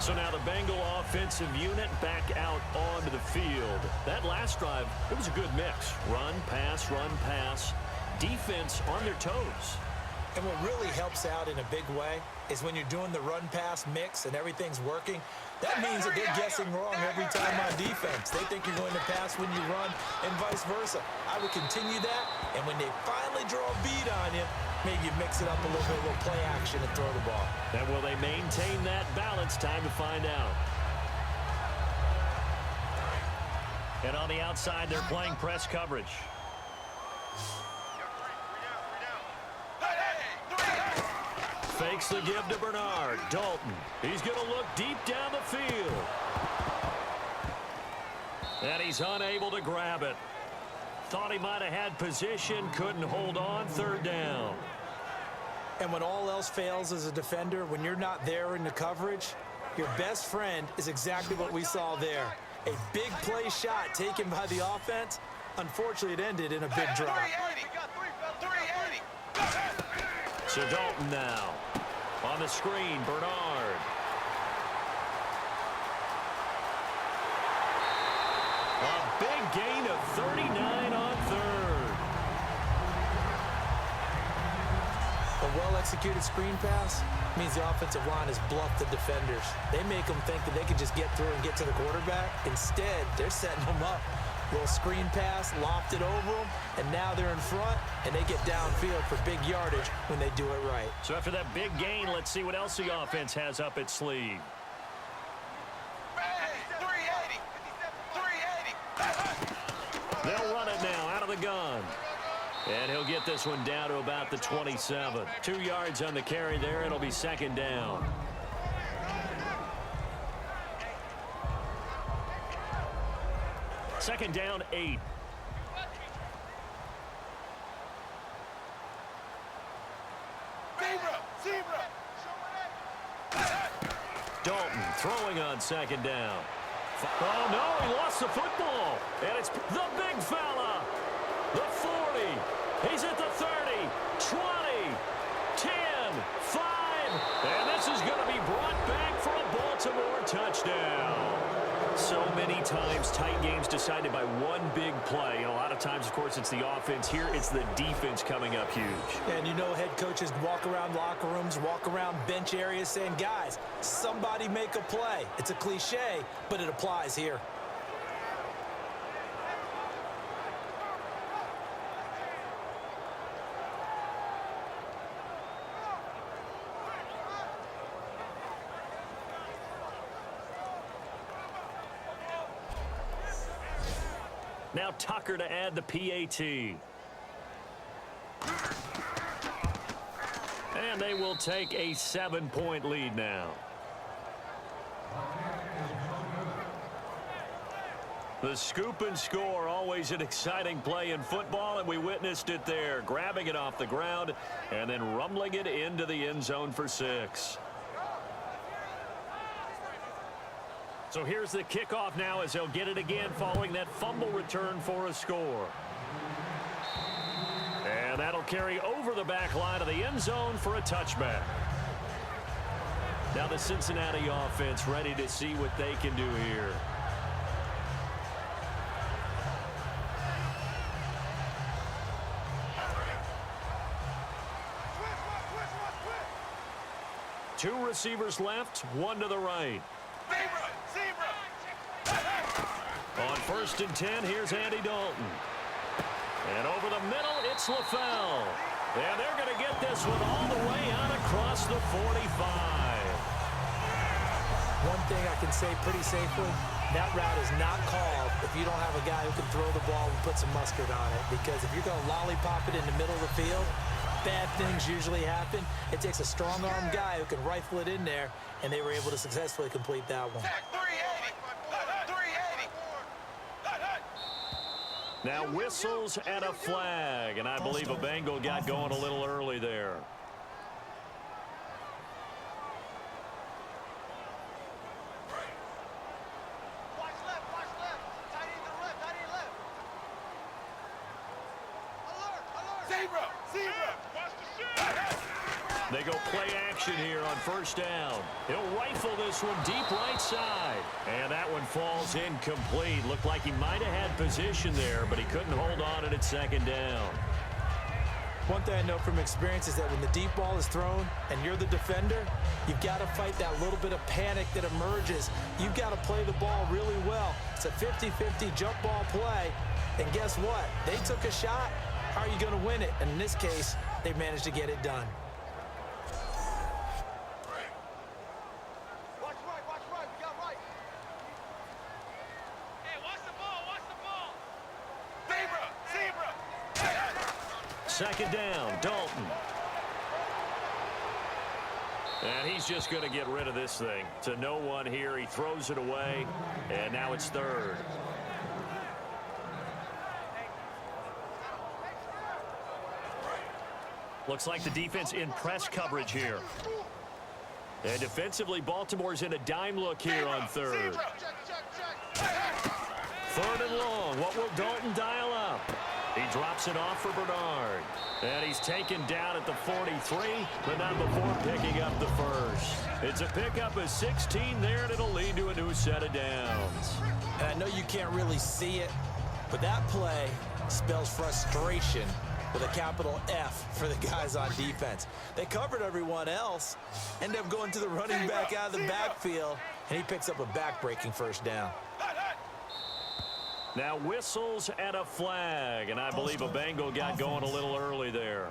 So now the Bengal offensive unit back out onto the field. That last drive, it was a good mix. Run, pass, defense on their toes. And what really helps out in a big way is when you're doing the run-pass mix and everything's working, that means that they're guessing wrong every time on defense. They think you're going to pass when you run and vice versa. I would continue that, and when they finally draw a beat on you, maybe you mix it up a little bit, a little play action and throw the ball. And will they maintain that balance? Time to find out. And on the outside, they're playing press coverage. Fakes the give to Bernard. Dalton. He's going to look deep down the field. And he's unable to grab it. Thought he might have had position. Couldn't hold on. Third down. And when all else fails as a defender, when you're not there in the coverage, your best friend is exactly what we saw there. A big play shot taken by the offense. Unfortunately, it ended in a big drop. So Dalton now. On the screen, Bernard. A big gain of 39 on third. A well-executed screen pass means the offensive line has bluffed the defenders. They make them think that they can just get through and get to the quarterback. Instead, they're setting them up. Little screen pass, lofted over them, and now they're in front, and they get downfield for big yardage when they do it right. So after that big gain, let's see what else the offense has up its sleeve. 380. They'll run it now out of the gun. And he'll get this one down to about the 27. 2 yards on the carry there. It'll be second down. Second down, 8. Dalton throwing on second down. Oh, no, he lost the football. And it's the big fella. The 40. He's at the 30, 20, 10, 5. And this is going to be brought back for a Baltimore touchdown. So many times, tight games decided by one big play. And a lot of times, of course, it's the offense. Here, it's the defense coming up huge. And you know head coaches walk around locker rooms, walk around bench areas saying, guys, somebody make a play. It's a cliche, but it applies here. Now Tucker to add the PAT. And they will take a 7-point lead now. The scoop and score, always an exciting play in football, and we witnessed it there. Grabbing it off the ground and then rumbling it into the end zone for 6. So here's the kickoff now as they'll get it again following that fumble return for a score. And that'll carry over the back line of the end zone for a touchback. Now the Cincinnati offense ready to see what they can do here. Two receivers left, one to the right. On 1st and 10, here's Andy Dalton. And over the middle, it's LaFell. And they're going to get this one all the way out across the 45. One thing I can say pretty safely, that route is not called if you don't have a guy who can throw the ball and put some mustard on it. Because if you're going to lollipop it in the middle of the field, bad things usually happen. It takes a strong-armed guy who can rifle it in there, and they were able to successfully complete that one. Now whistles and a flag, and I believe a Bengal got going a little early there. They go play action here on 1st down. He'll rifle rifle this one deep right side. And that one falls incomplete. Looked like he might have had position there, but he couldn't hold on at second down. One thing I know from experience is that when the deep ball is thrown and you're the defender, you've got to fight that little bit of panic that emerges. You've got to play the ball really well. It's a 50-50 jump ball play. And guess what? They took a shot. How are you going to win it? And in this case, they managed to get it done. Watch right. We got right. Hey, watch the ball. Zebra. Second down, Dalton. And he's just going to get rid of this thing. To no one here. He throws it away, and now it's third. Looks like the defense in press coverage here. And defensively, Baltimore's in a dime look here on third. Third and long. What will Dalton dial up? He drops it off for Bernard. And he's taken down at the 43, but not before picking up the first. It's a pickup of 16 there, and it'll lead to a new set of downs. And I know you can't really see it, but that play spells frustration with a capital F for the guys on defense. They covered everyone else, ended up going to the running back out of the backfield, and he picks up a back-breaking first down. Now whistles and a flag, and I believe a Bengal got going a little early there.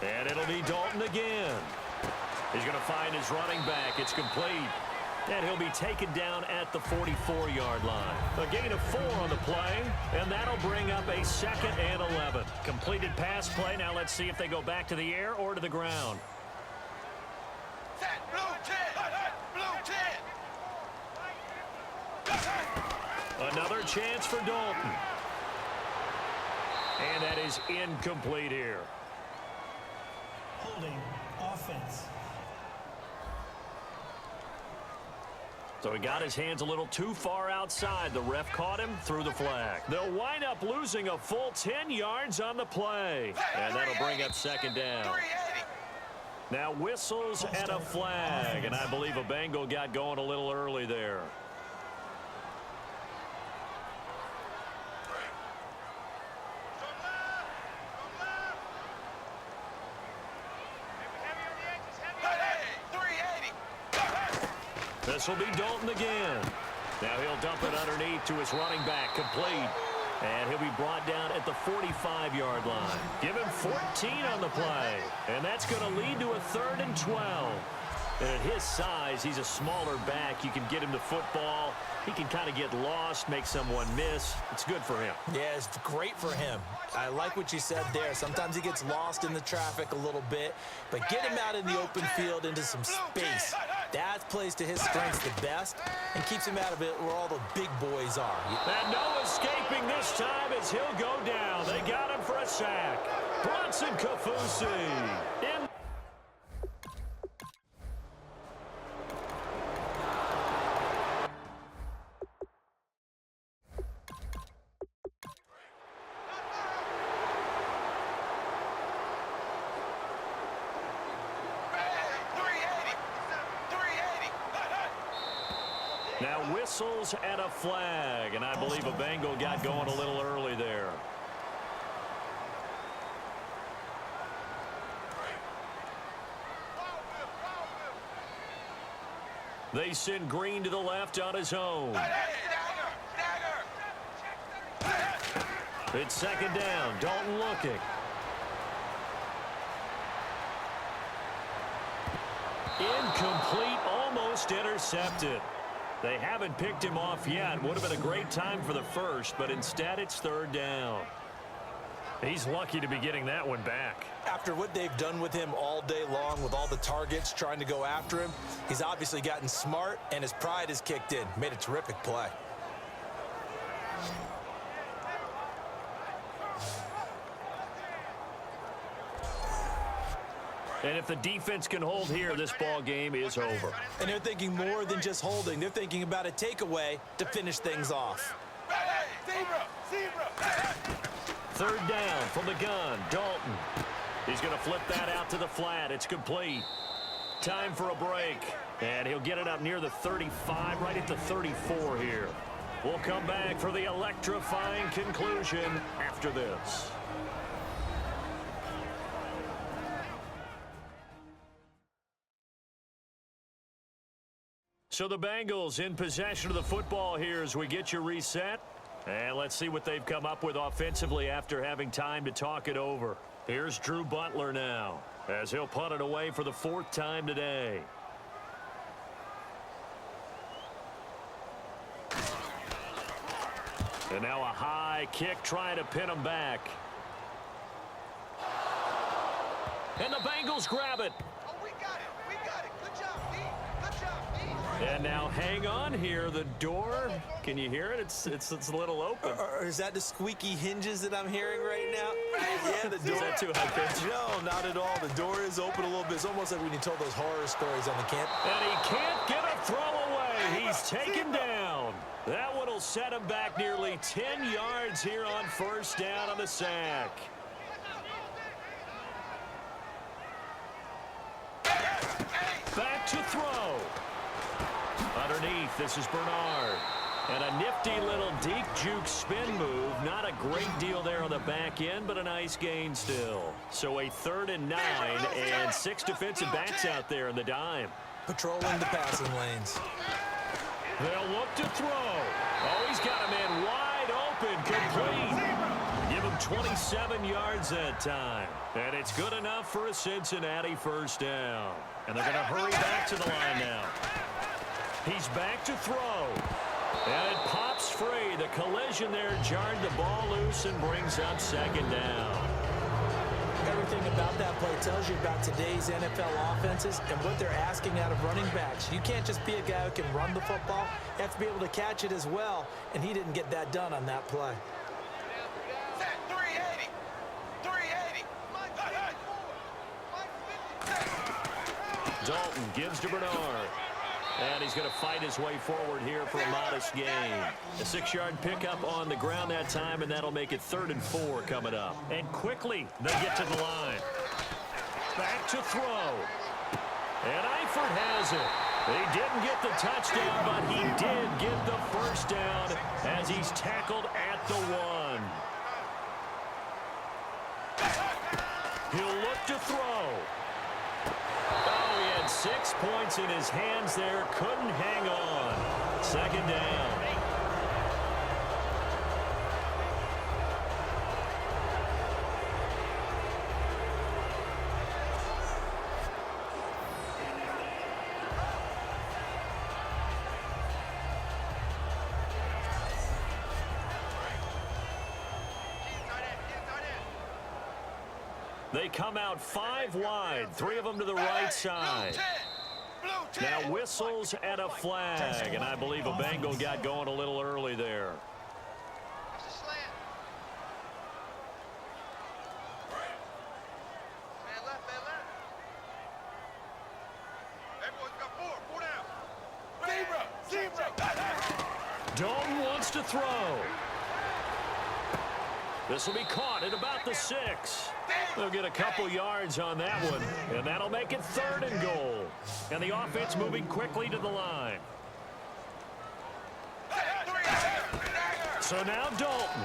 And it'll be Dalton again. He's going to find his running back. It's complete. And he'll be taken down at the 44-yard line. A gain of 4 on the play, and that'll bring up a 2nd and 11. Completed pass play. Now let's see if they go back to the air or to the ground. Set, blue 10. Another chance for Dalton. And that is incomplete here. Holding offense. So he got his hands a little too far outside. The ref caught him, threw the flag. They'll wind up losing a full 10 yards on the play. And that'll bring up 2nd down. Now whistles and a flag. And I believe a Bengal got going a little early there. This will be Dalton again. Now he'll dump it underneath to his running back, complete. And he'll be brought down at the 45-yard line. Give him 14 on the play. And that's going to lead to a 3rd and 12. And at his size, he's a smaller back. You can get him to football. He can kind of get lost, make someone miss. It's good for him. Yeah, it's great for him. I like what you said there. Sometimes he gets lost in the traffic a little bit, but get him out in the open field into some space. That plays to his strengths the best and keeps him out of it where all the big boys are. And no escaping this time as he'll go down. They got him for a sack. Bronson Kafusi in. Now whistles and a flag, and I believe a Bengal got going a little early there. They send Green to the left on his own. It's 2nd down. Dalton looking. Incomplete, almost intercepted. They haven't picked him off yet. Would have been a great time for the first, but instead it's 3rd down. He's lucky to be getting that one back. After what they've done with him all day long with all the targets trying to go after him, he's obviously gotten smart and his pride has kicked in. Made a terrific play. And if the defense can hold here, this ball game is over. And they're thinking more than just holding. They're thinking about a takeaway to finish things off. Third down from the gun, Dalton. He's going to flip that out to the flat. It's complete. Time for a break. And he'll get it up near the 35, right at the 34 here. We'll come back for the electrifying conclusion after this. So the Bengals in possession of the football here as we get you reset. And let's see what they've come up with offensively after having time to talk it over. Here's Drew Butler now as he'll punt it away for the 4th time today. And now a high kick trying to pin him back. And the Bengals grab it. Oh, we got it. We got it. Good job, D. Good job, D. And now hang on here. The door, can you hear it? It's a little open. Or is that the squeaky hinges that I'm hearing right now? Yeah, the door. Is that too high pitch? No, not at all. The door is open a little bit. It's almost like when you told those horror stories on the camp. And he can't get a throw away. He's taken down. That one will set him back nearly 10 yards here on 1st down on the sack. Back to throw. Underneath, this is Bernard. And a nifty little deep juke spin move. Not a great deal there on the back end, but a nice gain still. So a 3rd and 9 and 6 defensive backs out there in the dime. Patrolling the passing lanes. They'll look to throw. Oh, he's got a man wide open, complete. Give him 27 yards that time. And it's good enough for a Cincinnati 1st down. And they're going to hurry back to the line now. He's back to throw. And it pops free. The collision there jarred the ball loose and brings up 2nd down. Everything about that play tells you about today's NFL offenses and what they're asking out of running backs. You can't just be a guy who can run the football. You have to be able to catch it as well, and he didn't get that done on that play. 380. 380. Dalton gives to Bernard. And he's going to fight his way forward here for a modest gain. A 6-yard pickup on the ground that time, and that'll make it 3rd and 4 coming up. And quickly, they get to the line. Back to throw. And Eifert has it. He didn't get the touchdown, but he did get the 1st down as he's tackled at the 1. He'll look to throw. Oh, he had 6 points in his hands there. Couldn't hang on. 2nd down. They come out 5 wide, 3 of them to the right side. Now whistles and a flag, and I believe a Bengal got going a little early there. Dalton wants to throw. This will be caught at about the 6. They'll get a couple yards on that one, and that'll make it 3rd and goal. And the offense moving quickly to the line. So now Dalton.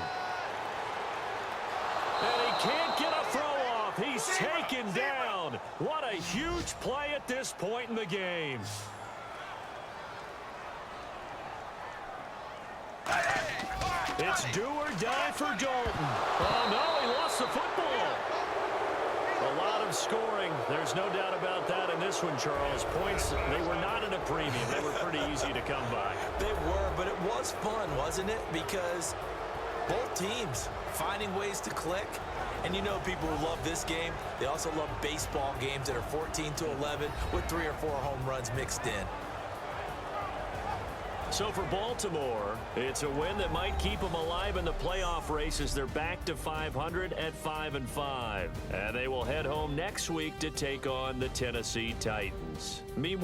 And he can't get a throw off. He's taken down. What a huge play at this point in the game. It's do or die for Dalton. Oh, no, he lost the football. A lot of scoring. There's no doubt about that in this one, Charles. Points, they were not at a premium. They were pretty easy to come by. They were, but it was fun, wasn't it? Because both teams finding ways to click. And you know people who love this game, they also love baseball games that are 14-11 with 3 or 4 home runs mixed in. So for Baltimore, it's a win that might keep them alive in the playoff race as they're back to 500 at 5-5. And they will head home next week to take on the Tennessee Titans. Meanwhile,